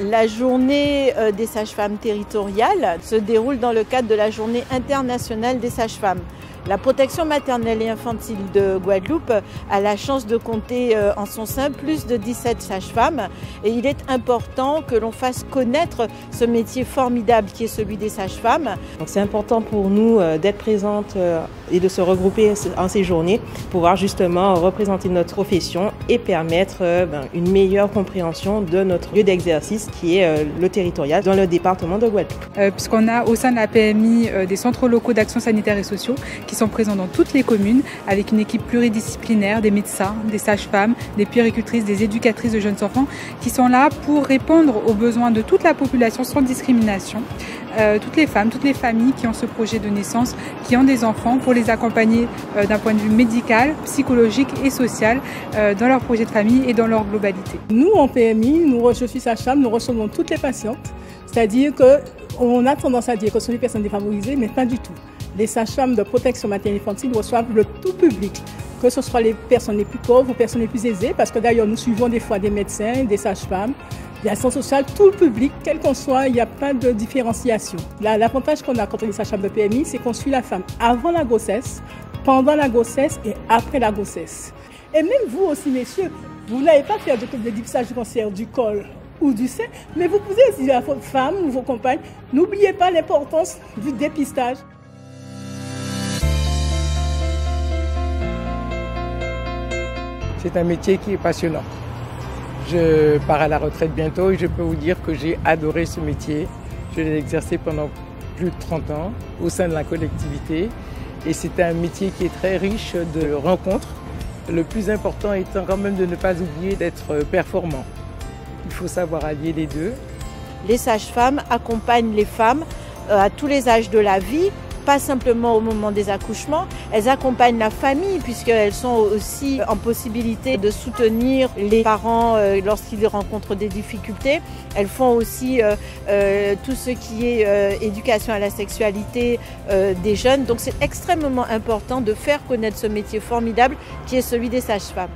La journée des sages-femmes territoriales se déroule dans le cadre de la journée internationale des sages-femmes. La protection maternelle et infantile de Guadeloupe a la chance de compter en son sein plus de 17 sages-femmes et il est important que l'on fasse connaître ce métier formidable qui est celui des sages-femmes. C'est important pour nous d'être présentes et de se regrouper en ces journées pour pouvoir justement représenter notre profession et permettre une meilleure compréhension de notre lieu d'exercice qui est le territorial dans le département de Guadeloupe. Puisqu'on a au sein de la PMI des centres locaux d'action sanitaire et sociaux qui sont présents dans toutes les communes avec une équipe pluridisciplinaire, des médecins, des sages-femmes, des puéricultrices, des éducatrices de jeunes enfants qui sont là pour répondre aux besoins de toute la population sans discrimination. Toutes les femmes, toutes les familles qui ont ce projet de naissance, qui ont des enfants, pour les accompagner d'un point de vue médical, psychologique et social dans leur projet de famille et dans leur globalité. Nous, en PMI, je suis sage-femme, nous recevons toutes les patientes, c'est-à-dire qu'on a tendance à dire que ce sont les personnes défavorisées, mais pas du tout. Les sages-femmes de protection maternelle et infantile reçoivent le tout public, que ce soit les personnes les plus pauvres ou les personnes les plus aisées, parce que d'ailleurs nous suivons des fois des médecins, des sages-femmes, des assistants sociaux, tout le public, quel qu'on soit, il n'y a pas de différenciation. L'avantage qu'on a quand on est sage-femme de PMI, c'est qu'on suit la femme avant la grossesse, pendant la grossesse et après la grossesse. Et même vous aussi, messieurs, vous n'allez pas faire de dépistage du cancer du col ou du sein, mais vous pouvez aussi dire à votre femme ou vos compagnes, n'oubliez pas l'importance du dépistage. C'est un métier qui est passionnant. Je pars à la retraite bientôt et je peux vous dire que j'ai adoré ce métier. Je l'ai exercé pendant plus de 30 ans au sein de la collectivité et c'est un métier qui est très riche de rencontres. Le plus important étant quand même de ne pas oublier d'être performant. Il faut savoir allier les deux. Les sages-femmes accompagnent les femmes à tous les âges de la vie, pas simplement au moment des accouchements. Elles accompagnent la famille puisqu'elles sont aussi en possibilité de soutenir les parents lorsqu'ils rencontrent des difficultés. Elles font aussi tout ce qui est éducation à la sexualité des jeunes. Donc c'est extrêmement important de faire connaître ce métier formidable qui est celui des sages-femmes.